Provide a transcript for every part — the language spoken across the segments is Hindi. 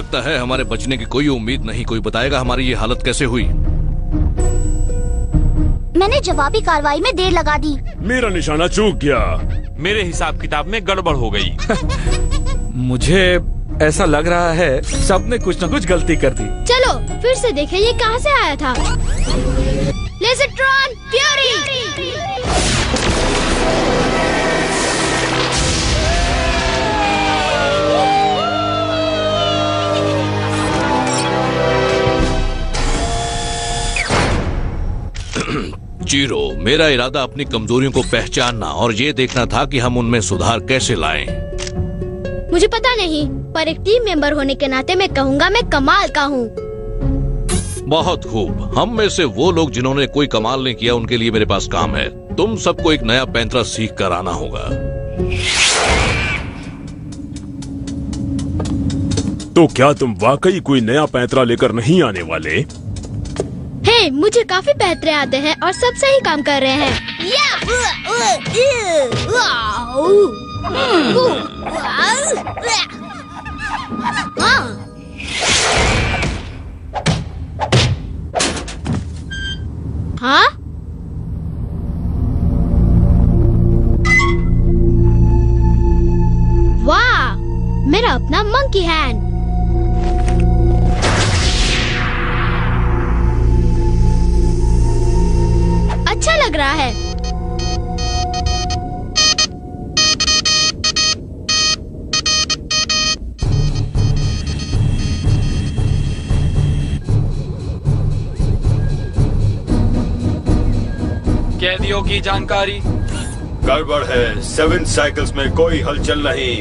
लगता है हमारे बचने की कोई उम्मीद नहीं। कोई बताएगा हमारी ये हालत कैसे हुई? मैंने जवाबी कार्रवाई में देर लगा दी। मेरा निशाना चूक गया। मेरे हिसाब किताब में गड़बड़ हो गई। मुझे ऐसा लग रहा है सबने कुछ न कुछ गलती कर दी। चलो फिर से देखें ये कहाँ से आया था। लेज़रट्रॉन फ्यूरी। जीरो, मेरा इरादा अपनी कमजोरियों को पहचानना और ये देखना था कि हम उनमें सुधार कैसे लाएं। मुझे पता नहीं, पर एक टीम मेंबर होने के नाते मैं कहूँगा मैं कमाल का हूँ। बहुत खूब। हम में से वो लोग जिन्होंने कोई कमाल नहीं किया उनके लिए मेरे पास काम है। तुम सबको एक नया पैंतरा सीख कर आना होगा। तो क्या तुम वाकई कोई नया पैंतरा लेकर नहीं आने वाले? हे, मुझे काफी पैंतरे आते हैं और सब सही काम कर रहे हैं। हाँ? वाह, मेरा अपना मंकी हैंड। अच्छा लग रहा है। कैदियों की जानकारी। गड़बड़ है। 7 साइकिल्स में कोई हलचल नहीं।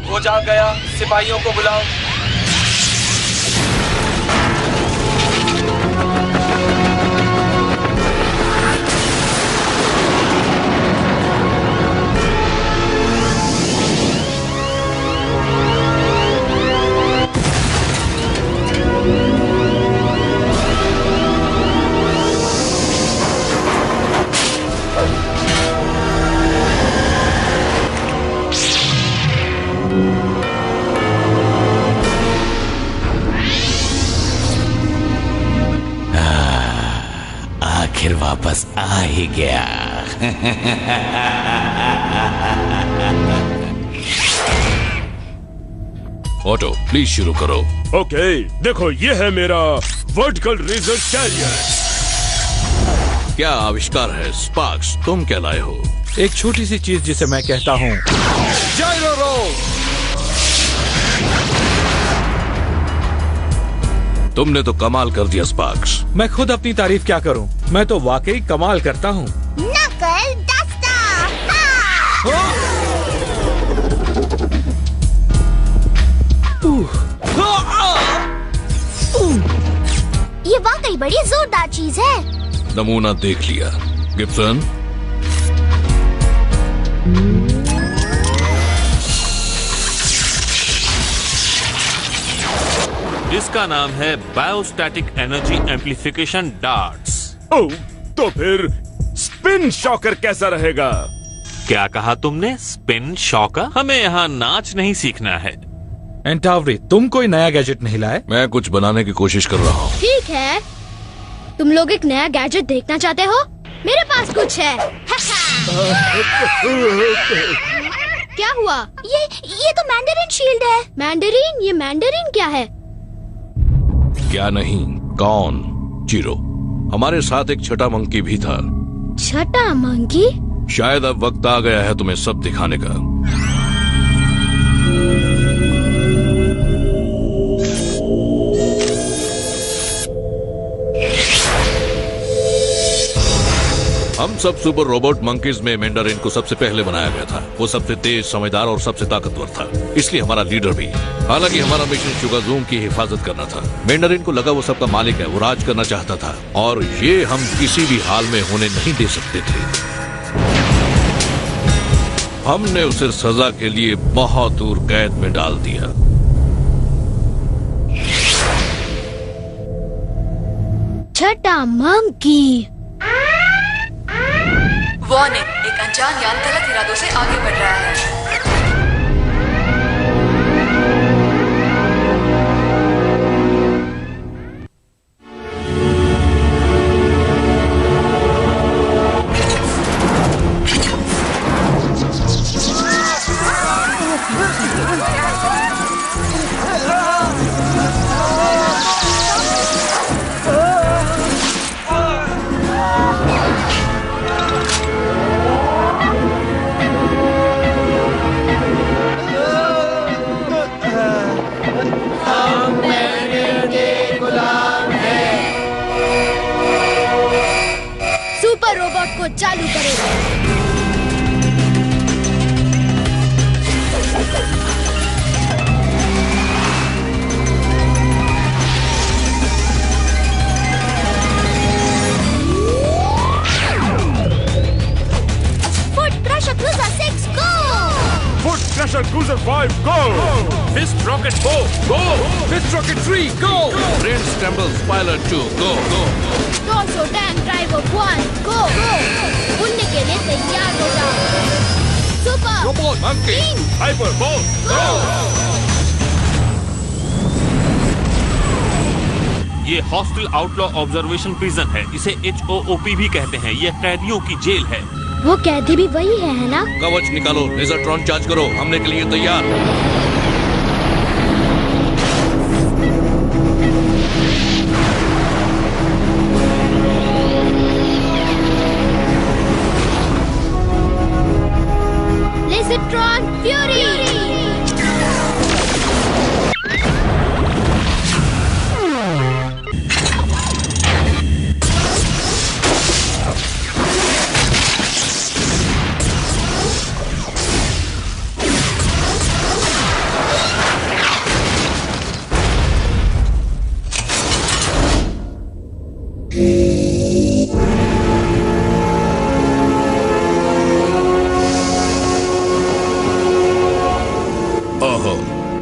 वो जा गया, सिपाहियों को बुलाओ। आखिर वापस आ ही गया। ऑटो, प्लीज शुरू करो। ओके, देखो ये है मेरा वर्टिकल रेजर कैरियर। क्या आविष्कार है स्पार्क्स? तुम क्या लाए हो? एक छोटी सी चीज जिसे मैं कहता हूँ जाइरो रोल। तुमने तो कमाल कर दिया स्पार्क्स। मैं खुद अपनी तारीफ क्या करूं, मैं तो वाकई कमाल करता हूं। नकल दस्ता। ये वाकई बड़ी जोरदार चीज है। नमूना देख लिया गिब्सन। इसका नाम है बायोस्टैटिक एनर्जी एम्प्लीफिकेशन डार्ट्स। ओह, तो फिर स्पिन शॉकर कैसा रहेगा? क्या कहा तुमने? Spin shocker? हमें यहाँ नाच नहीं सीखना है। एंटावरी, तुम कोई नया गैजेट नहीं लाए? मैं कुछ बनाने की कोशिश कर रहा हूँ। ठीक है, तुम लोग एक नया गैजेट देखना चाहते हो? मेरे पास कुछ है। क्या हुआ? ये तो मैंडरिन शील्ड है। मैंडरीन? ये मैंडरीन क्या है? क्या नहीं, कौन? जीरो, हमारे साथ एक छठा मंकी भी था। छठा मंकी? शायद अब वक्त आ गया है तुम्हें सब दिखाने का। हम सब सुपर रोबोट मंकीज में मैंडरिन को सबसे पहले बनाया गया था। वो सबसे तेज, समझदार और सबसे ताकतवर था, इसलिए हमारा लीडर भी। हालांकि हमारा मिशन शुगाजूम की हिफाजत करना था। मैंडरिन को लगा वो सबका मालिक है, वो राज करना चाहता था और ये हम किसी भी हाल में होने नहीं दे सकते थे। हमने उसे सजा के लिए बहुत दूर कैद में डाल दिया। छठा मंकी। वार्निंग, एक अनजान यान गलत इरादों से आगे बढ़ रहा है। सुपर रोबोट को चालू करें। Crusher Cruiser 5, go! Fist Rocket 4, go! Fist Rocket 3, go! Brain Scramble Pilot 2, go! Torso Tank Driver 1, go! उड़ने के लिए तैयार हो जाओ। Super Robot Monkey, Hyper Bolt, go! ये हॉस्टल आउटलॉ ऑब्जर्वेशन प्रिजन है। इसे HOOP भी कहते हैं। यह कैदियों की जेल है। वो कैदी भी वही है ना? कवच निकालो, लेजरट्रॉन चार्ज करो, हमले के लिए तैयार। लेजरट्रॉन फ्यूरी!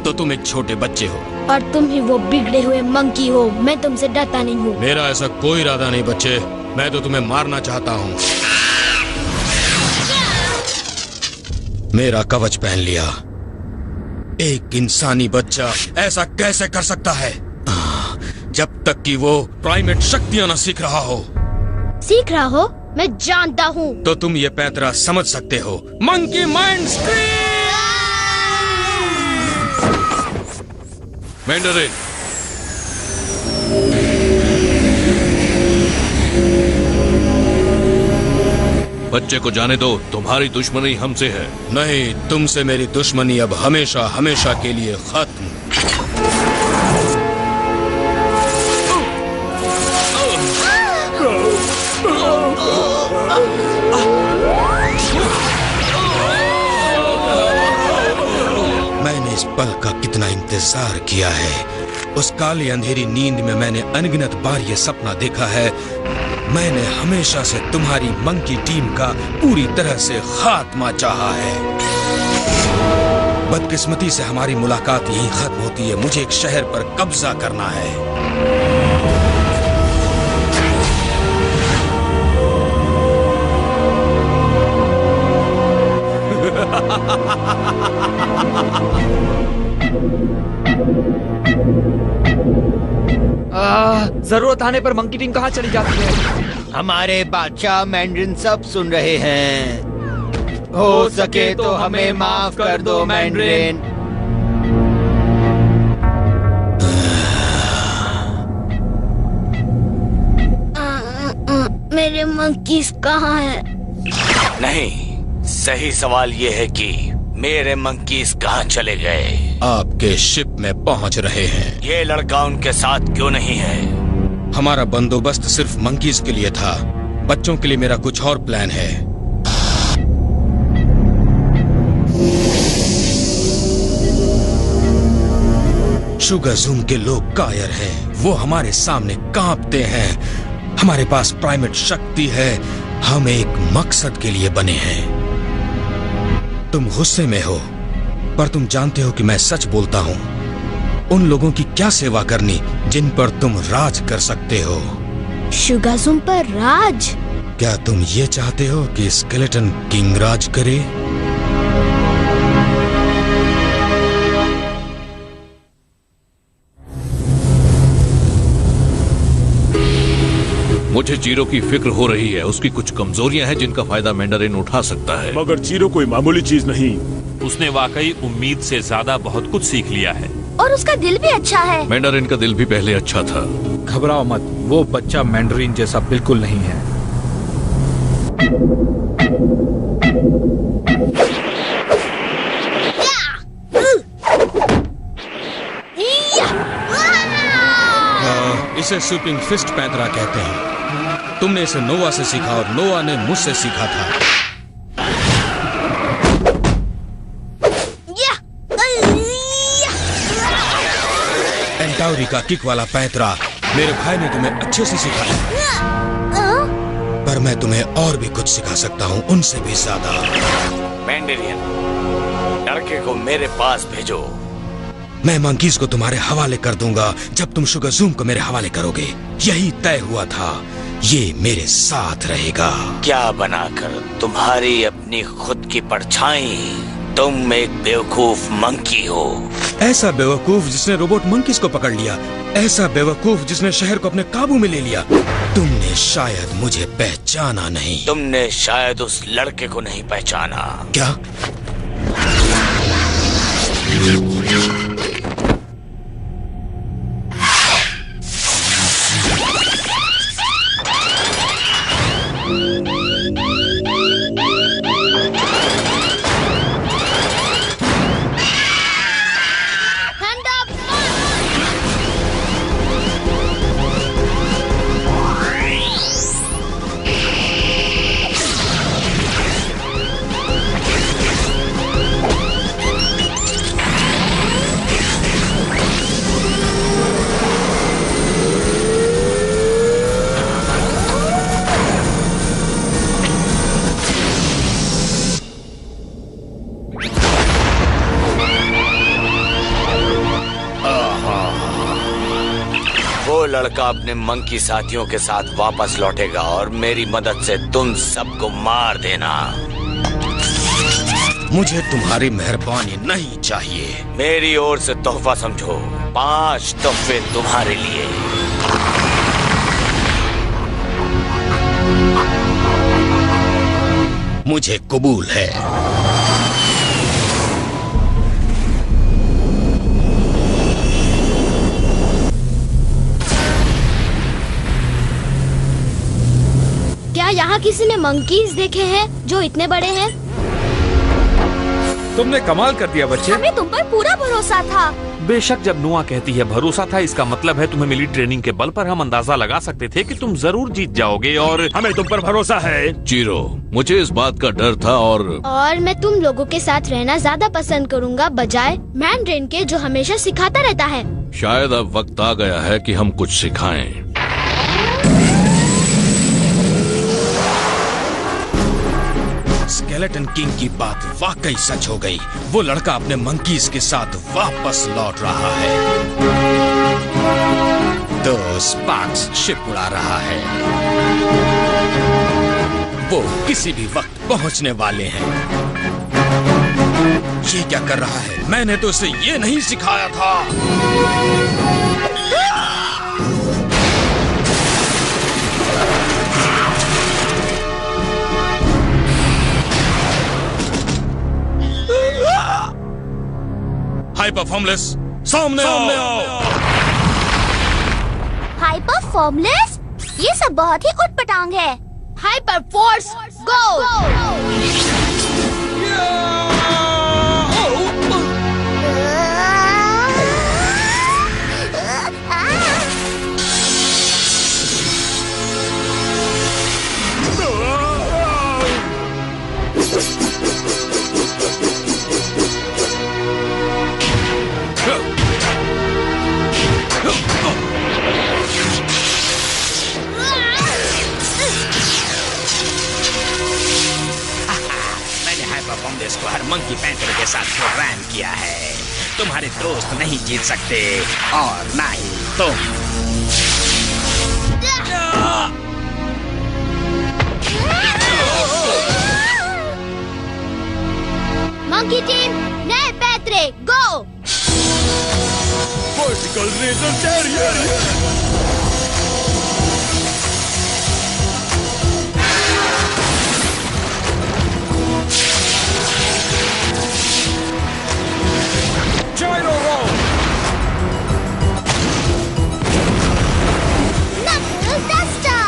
तो तुम एक छोटे बच्चे हो और तुम ही वो बिगड़े हुए मंकी हो। मैं तुमसे डरता नहीं हूँ। मेरा ऐसा कोई इरादा नहीं बच्चे, मैं तो तुम्हें मारना चाहता हूँ। मेरा कवच पहन लिया। एक इंसानी बच्चा ऐसा कैसे कर सकता है जब तक कि वो प्राइमेट शक्तियां न सीख रहा हो। सीख रहा हो? मैं जानता हूँ। तो तुम ये पैंतरा समझ सकते हो। Monkey mind scream! मैंडरिन, बच्चे को जाने दो, तुम्हारी दुश्मनी हमसे है। नहीं, तुमसे मेरी दुश्मनी अब हमेशा हमेशा के लिए खत्म। मैंने इस पल का कितना इंतजार किया है। उस काली अंधेरी नींद में मैंने अनगिनत बार ये सपना देखा है। मैंने हमेशा से तुम्हारी मंकी टीम का पूरी तरह से खात्मा चाहा है। बदकिस्मती से हमारी मुलाकात यहीं खत्म होती है। मुझे एक शहर पर कब्जा करना है। जरूरत आने पर मंकी टीम कहाँ चली जाती है? हमारे बादशाह मैंड्रिन सब सुन रहे हैं। हो सके तो हमें माफ कर दो मैंड्रिन। मेरे मंकीज कहाँ हैं? नहीं, सही सवाल ये है कि मेरे मंकीज कहाँ चले गए। आपके शिप में पहुंच रहे हैं। ये लड़का उनके साथ क्यों नहीं है? हमारा बंदोबस्त सिर्फ मंकीज के लिए था। बच्चों के लिए मेरा कुछ और प्लान है। शुगाज़ूम के लोग कायर हैं। वो हमारे सामने कांपते हैं। हमारे पास प्राइमेट शक्ति है। हम एक मकसद के लिए बने हैं। तुम गुस्से में हो, पर तुम जानते हो कि मैं सच बोलता हूँ। उन लोगों की क्या सेवा करनी जिन पर तुम राज कर सकते हो। शुगाज़ूम पर राज? क्या तुम ये चाहते हो कि स्केलेटन किंग राज करे? मुझे जीरो की फिक्र हो रही है। उसकी कुछ कमजोरियां हैं जिनका फायदा मैंडरिन उठा सकता है। मगर जीरो कोई मामूली चीज नहीं। उसने वाकई उम्मीद से ज्यादा बहुत कुछ सीख लिया है। और उसका दिल भी अच्छा है। मैंडरिन का दिल भी पहले अच्छा था। घबराओ मत, वो बच्चा मैंडरिन जैसा बिल्कुल नहीं है। इसे स्वीपिंग फिस्ट पैंतरा कहते हैं। तुमने इसे नोवा से सीखा और नोवा ने मुझसे सीखा था। एंटाउरी का किक वाला पैंतरा मेरे भाई ने तुम्हें अच्छे से सिखाया, पर मैं तुम्हें और भी कुछ सिखा सकता हूँ, उनसे भी ज्यादा। मैंडरिन, लड़के को मेरे पास भेजो। मैं मंकीज को तुम्हारे हवाले कर दूंगा जब तुम शुगर ज़ूम को मेरे हवाले करोगे। यही तय हुआ था, ये मेरे साथ रहेगा। क्या बनाकर तुम्हारी अपनी खुद की परछाई? तुम एक बेवकूफ मंकी हो। ऐसा बेवकूफ जिसने रोबोट मंकीज को पकड़ लिया, ऐसा बेवकूफ जिसने शहर को अपने काबू में ले लिया। तुमने शायद मुझे पहचाना नहीं। तुमने शायद उस लड़के को नहीं पहचाना। क्या? लड़का अपने मंकी साथियों के साथ वापस लौटेगा और मेरी मदद से तुम सबको मार देना। मुझे तुम्हारी मेहरबानी नहीं चाहिए। मेरी ओर से तोहफा समझो। 5 तोहफे तुम्हारे लिए। मुझे कबूल है। क्या यहाँ किसी ने मंकीज देखे हैं जो इतने बड़े हैं? तुमने कमाल कर दिया बच्चे। हमें तुम पर पूरा भरोसा था। बेशक जब नुआ कहती है भरोसा था, इसका मतलब है तुम्हें मिली ट्रेनिंग के बल पर हम अंदाजा लगा सकते थे कि तुम जरूर जीत जाओगे और हमें तुम पर भरोसा है। जीरो, मुझे इस बात का डर था और मैं तुम लोगों के साथ रहना ज्यादा पसंद करूँगा बजाय मैंडरिन के जो हमेशा सिखाता रहता है। शायद अब वक्त आ गया है कि हम कुछ सिखाएं। स्केलेटन किंग की बात वाकई सच हो गई। वो लड़का अपने मंकीज के साथ वापस लौट रहा है। 2 स्पार्क्स शिप उड़ा रहा है। वो किसी भी वक्त पहुंचने वाले हैं। ये क्या कर रहा है? मैंने तो उसे ये नहीं सिखाया था। हाइपर फॉर्मलेस, सामने आओ। Hyper formless? ये सब बहुत ही उटपटांग है। हाइपर फोर्स गो! को हर मंकी पैंथर के साथ प्रोग्राम किया है। तुम्हारे दोस्त नहीं जीत सकते और ना ही तुम। मंकी टीम नए पैतरे go. Vertical razor chariot. Gyro roll. Knuckle Duster!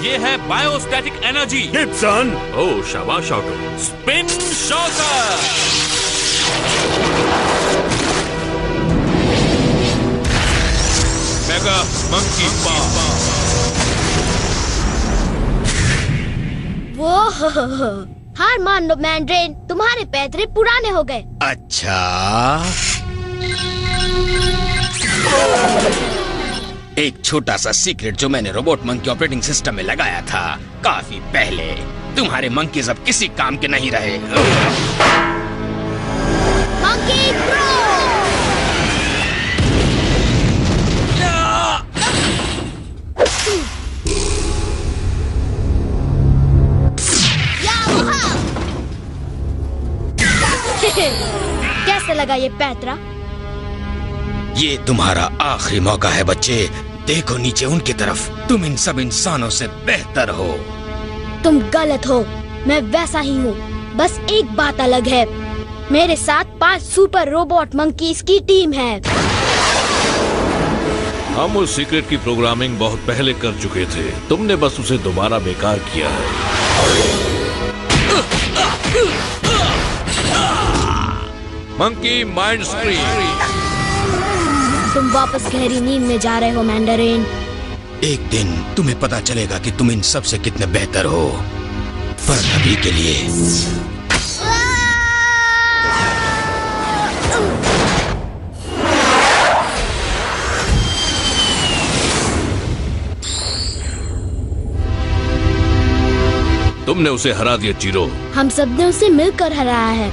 ये है बायोस्टैटिक एनर्जी। गिब्सन। ओह शाबाश auto. Spin shocker. Mega monkey power. वो हार मान लो मैंड्रेन, तुम्हारे पैतरे पुराने हो गए। अच्छा, एक छोटा सा सीक्रेट जो मैंने रोबोट मंकी ऑपरेटिंग सिस्टम में लगाया था काफी पहले। तुम्हारे मंकीज अब किसी काम के नहीं रहे। Monkey pro. कैसा लगा ये पैतरा? ये तुम्हारा आखिरी मौका है बच्चे। देखो नीचे उनकी तरफ। तुम इन सब इंसानों से बेहतर हो। तुम गलत हो, मैं वैसा ही हूँ। बस एक बात अलग है, मेरे साथ 5 सुपर रोबोट मंकीज की टीम है। हम उस सीक्रेट की प्रोग्रामिंग बहुत पहले कर चुके थे, तुमने बस उसे दोबारा बेकार किया है। Monkey mind screen. तुम वापस गहरी नींद में जा रहे हो मैंडरेन। एक दिन तुम्हें पता चलेगा कि तुम इन सब से कितने बेहतर हो, पर अभी के लिए तुमने उसे हरा दिया जीरो। हम सब ने उसे मिलकर हराया है।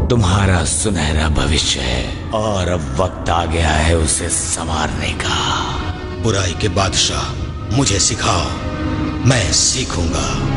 तुम्हारा सुनहरा भविष्य है और अब वक्त आ गया है उसे संवारने का। बुराई के बादशाह, मुझे सिखाओ, मैं सीखूंगा।